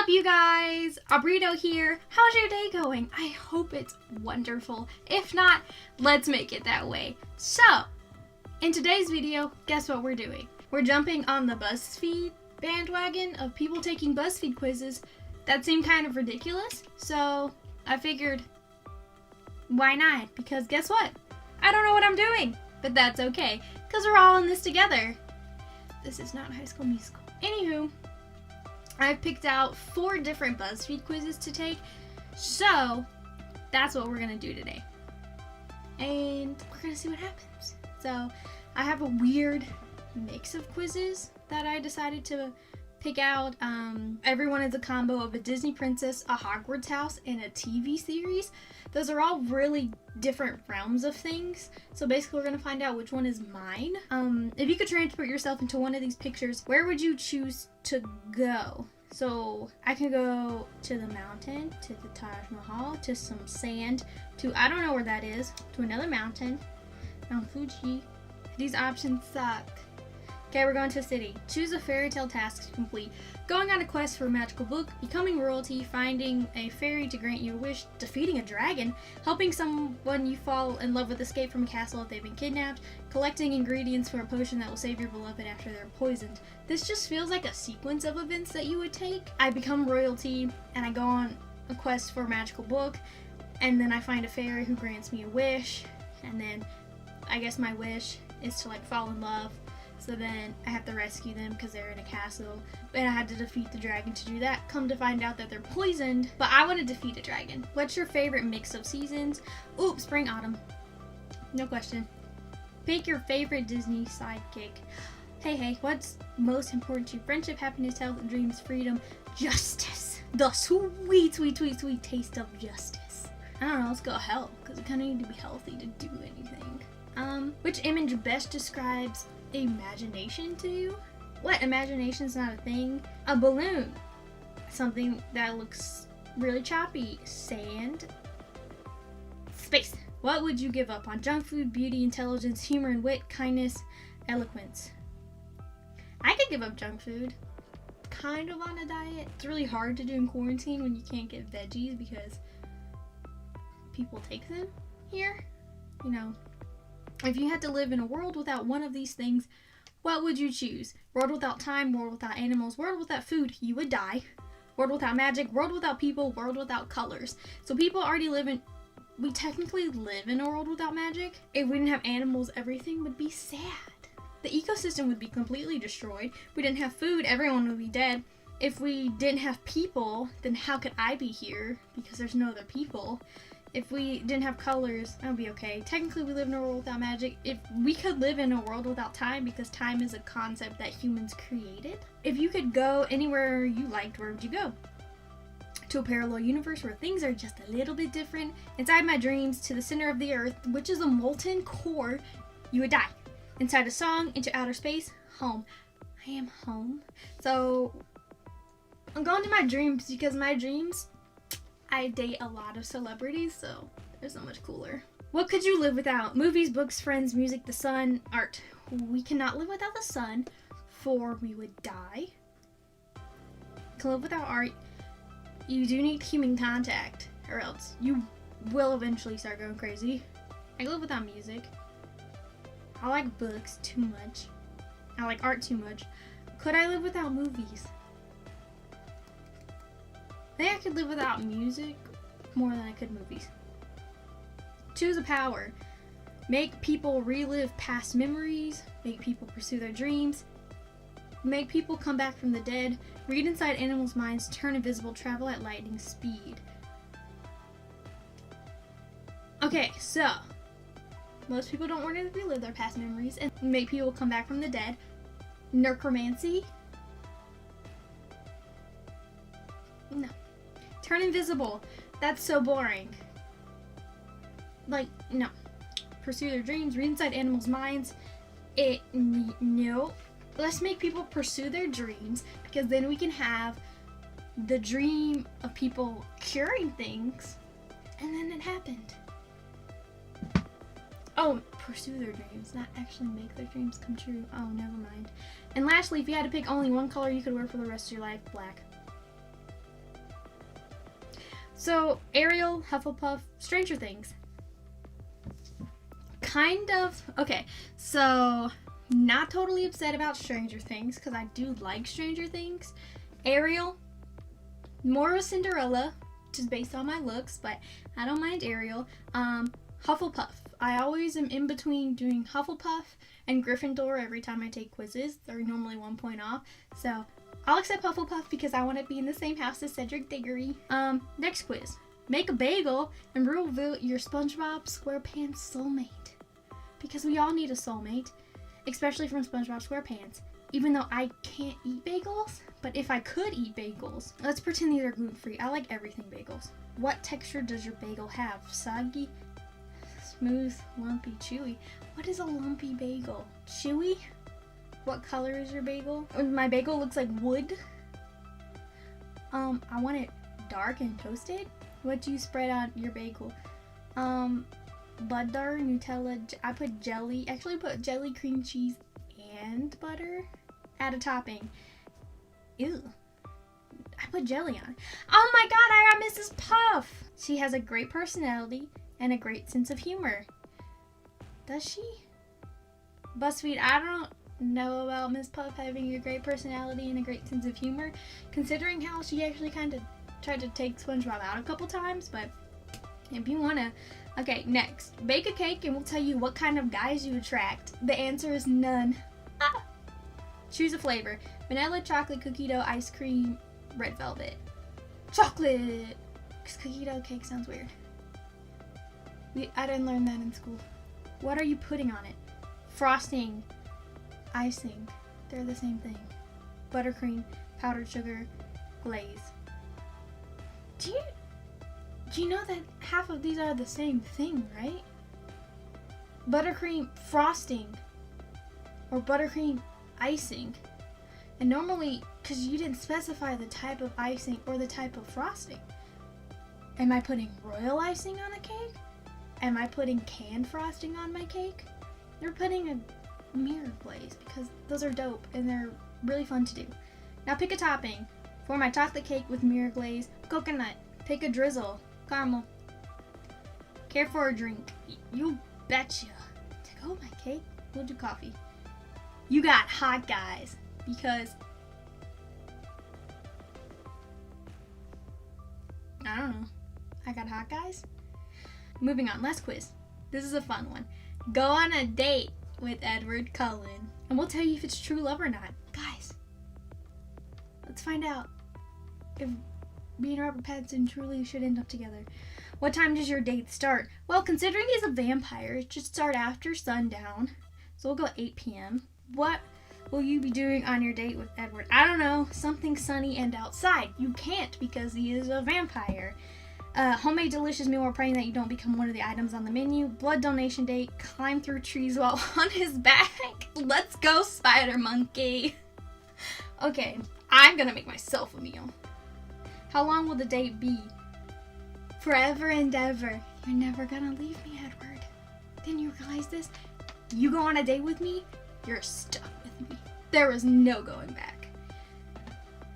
up, you guys? AuBurrito here. How's your day going? I hope it's wonderful. If not, let's make it that way. So, in today's video, guess what we're doing? We're jumping on the Buzzfeed bandwagon of people taking Buzzfeed quizzes that seem kind of ridiculous. So, I figured, why not? Because guess what? I don't know what I'm doing, but that's okay, because we're all in this together. This is not High School Musical. Anywho, I've picked out 4 different Buzzfeed quizzes to take, so that's what we're going to do today. And we're going to see what happens. So I have a weird mix of quizzes that I decided to pick out. Everyone is a combo of a Disney princess, a Hogwarts house, and a TV series. Those are all really different realms of things. So basically we're going to find out which one is mine. If you could transport yourself into one of these pictures, where would you choose to go? So I can go to the mountain, to the Taj Mahal, to some sand, to I don't know where that is, to another mountain, Mount Fuji. These options suck. Okay, we're going to a city. Choose a fairy tale task to complete. Going on a quest for a magical book, becoming royalty, finding a fairy to grant you a wish, defeating a dragon, helping someone you fall in love with escape from a castle if they've been kidnapped, collecting ingredients for a potion that will save your beloved after they're poisoned. This just feels like a sequence of events that you would take. I become royalty, and I go on a quest for a magical book, and then I find a fairy who grants me a wish, and then I guess my wish is to fall in love. So then I have to rescue them because they're in a castle. And I had to defeat the dragon to do that. Come to find out that they're poisoned. But I want to defeat a dragon. What's your favorite mix of seasons? Ooh, spring, autumn. No question. Pick your favorite Disney sidekick. Hey, what's most important to you? Friendship, happiness, health, dreams, freedom, justice. The sweet, sweet, sweet, sweet taste of justice. I don't know, let's go health. Because we kind of need to be healthy to do anything. Which image best describes imagination to you? What? Imagination's not a thing? A balloon. Something that looks really choppy. Sand. Space. What would you give up on? Junk food, beauty, intelligence, humor and wit, kindness, eloquence. I could give up junk food. Kind of on a diet. It's really hard to do in quarantine when you can't get veggies because people take them here. You know. If you had to live in a world without one of these things, what would you choose? World without time, world without animals, world without food, you would die. World without magic, world without people, world without colors. So people already we technically live in a world without magic. If we didn't have animals, everything would be sad. The ecosystem would be completely destroyed. If we didn't have food, everyone would be dead. If we didn't have people, then how could I be here? Because there's no other people. If we didn't have colors, that would be okay. Technically, we live in a world without magic. If we could live in a world without time, because time is a concept that humans created. If you could go anywhere you liked, where would you go? To a parallel universe where things are just a little bit different. Inside my dreams, to the center of the earth, which is a molten core, you would die. Inside a song, into outer space, home. I am home. So, I'm going to my dreams because my dreams, I date a lot of celebrities, so they're so much cooler. What could you live without? Movies, books, friends, music, the sun, art. We cannot live without the sun, for we would die. To live without art, you do need human contact, or else you will eventually start going crazy. I live without music. I like books too much. I like art too much. Could I live without movies? I think I could live without music more than I could movies. Choose a power. Make people relive past memories. Make people pursue their dreams. Make people come back from the dead. Read inside animals' minds. Turn invisible. Travel at lightning speed. Okay, so most people don't want to relive their past memories and make people come back from the dead. Necromancy. No. Turn invisible. That's so boring. No. Pursue their dreams. Read inside animals' minds. No. Let's make people pursue their dreams because then we can have the dream of people curing things. And then it happened. Oh, pursue their dreams, not actually make their dreams come true. Oh, never mind. And lastly, if you had to pick only one color you could wear for the rest of your life, black. So, Ariel, Hufflepuff, Stranger Things. Kind of. Okay, so not totally upset about Stranger Things because I do like Stranger Things. Ariel, more of a Cinderella, which is based on my looks, but I don't mind Ariel. Hufflepuff. I always am in between doing Hufflepuff and Gryffindor every time I take quizzes. They're normally 1 point off. So I'll accept Hufflepuff because I want to be in the same house as Cedric Diggory. Next quiz. Make a bagel and reveal your SpongeBob SquarePants soulmate. Because we all need a soulmate, especially from SpongeBob SquarePants. Even though I can't eat bagels, but if I could eat bagels, let's pretend these are gluten-free. I like everything bagels. What texture does your bagel have? Soggy, smooth, lumpy, chewy. What is a lumpy bagel? Chewy? What color is your bagel? My bagel looks like wood. I want it dark and toasted. What do you spread on your bagel? Butter, Nutella. I put jelly. Actually, put jelly, cream cheese, and butter. Add a topping. Ew. I put jelly on it. Oh my god, I got Mrs. Puff! She has a great personality and a great sense of humor. Does she? Buzzfeed, I don't know about Miss Puff having a great personality and a great sense of humor, considering how she actually kind of tried to take SpongeBob out a couple times, but if you want to. Okay, next. Bake a cake and we'll tell you what kind of guys you attract. The answer is none. Choose a flavor. Vanilla, chocolate, cookie dough, ice cream, red velvet. Chocolate! Because cookie dough cake sounds weird. I didn't learn that in school. What are you putting on it? Frosting, icing. They're the same thing. Buttercream, powdered sugar, glaze. Do you know that half of these are the same thing, right? Buttercream frosting or buttercream icing. And normally, because you didn't specify the type of icing or the type of frosting. Am I putting royal icing on a cake? Am I putting canned frosting on my cake? They're putting a mirror glaze because those are dope and they're really fun to do. Now pick a topping. For my chocolate cake with mirror glaze, coconut. Pick a drizzle. Caramel. Care for a drink? You betcha. To go with my cake, we'll do coffee. You got hot guys because I don't know. I got hot guys. Moving on, last quiz. This is a fun one. Go on a date with Edward Cullen, and we'll tell you if it's true love or not. Guys, let's find out if me and Robert Pattinson truly should end up together. What time does your date start? Well, considering he's a vampire, it should start after sundown. So we'll go 8 p.m. What will you be doing on your date with Edward? I don't know. Something sunny and outside. You can't because he is a vampire. Homemade delicious meal or praying that you don't become one of the items on the menu. Blood donation date. Climb through trees while on his back. Let's go, spider monkey. Okay, I'm gonna make myself a meal. How long will the date be? Forever and ever. You're never gonna leave me, Edward. Didn't you realize this? You go on a date with me, you're stuck with me. There is no going back.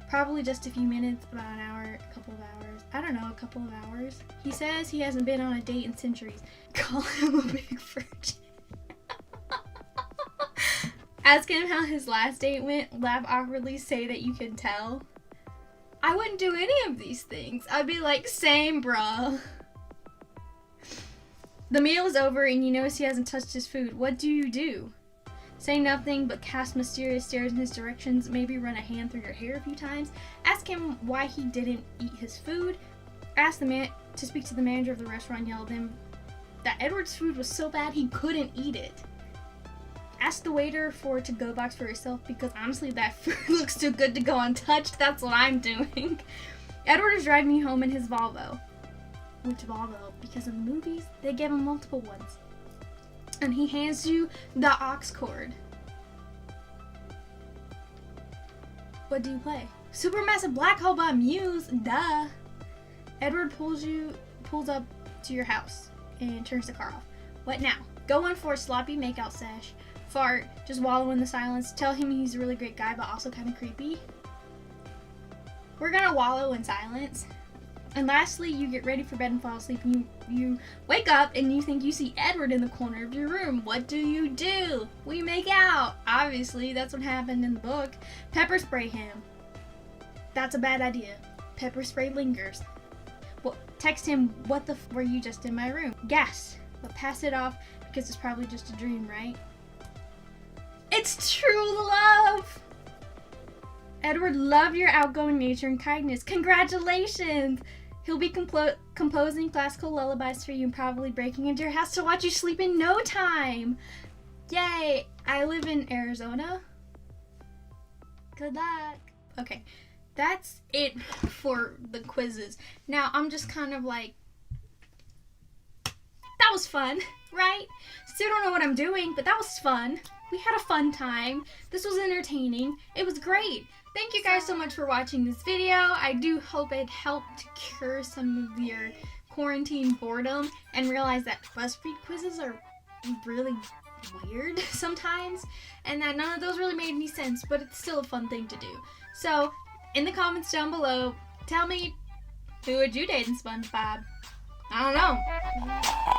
Probably just a few minutes, about an hour, a couple of hours. I don't know, a couple of hours. He says he hasn't been on a date in centuries. Call him a big virgin. Ask him how his last date went. Laugh awkwardly, say that you can tell. I wouldn't do any of these things. I'd be like, same, bruh. The meal is over and you notice he hasn't touched his food. What do you do? Say nothing but cast mysterious stares in his directions. Maybe run a hand through your hair a few times. Ask him why he didn't eat his food. Ask the man to speak to the manager of the restaurant and yell at him that Edward's food was so bad he couldn't eat it. Ask the waiter for a to-go box for yourself because honestly that food looks too good to go untouched. That's what I'm doing. Edward is driving you home in his Volvo. Which Volvo? Because in the movies, they give him multiple ones. And he hands you the aux cord. What do you play? Supermassive Black Hole by Muse. Duh. Edward pulls up to your house and turns the car off. What now? Go in for a sloppy makeout sesh. Fart. Just wallow in the silence. Tell him he's a really great guy, but also kind of creepy. We're gonna wallow in silence. And lastly, you get ready for bed and fall asleep, and you wake up and you think you see Edward in the corner of your room. What do? We make out. Obviously, that's what happened in the book. Pepper spray him. That's a bad idea. Pepper spray lingers. Well, text him, what the f were you just in my room? Guess, but pass it off because it's probably just a dream, right? It's true love! Edward loved your outgoing nature and kindness. Congratulations! He'll be composing classical lullabies for you and probably breaking into your house to watch you sleep in no time. Yay! I live in Arizona. Good luck. Okay, that's it for the quizzes. Now I'm just kind of like, that was fun, right? Still don't know what I'm doing, but that was fun. We had a fun time. This was entertaining. It was great. Thank you guys so much for watching this video. I do hope it helped cure some of your quarantine boredom and realize that Buzzfeed quizzes are really weird sometimes and that none of those really made any sense, but it's still a fun thing to do. So, in the comments down below, tell me, who would you date in SpongeBob? I don't know.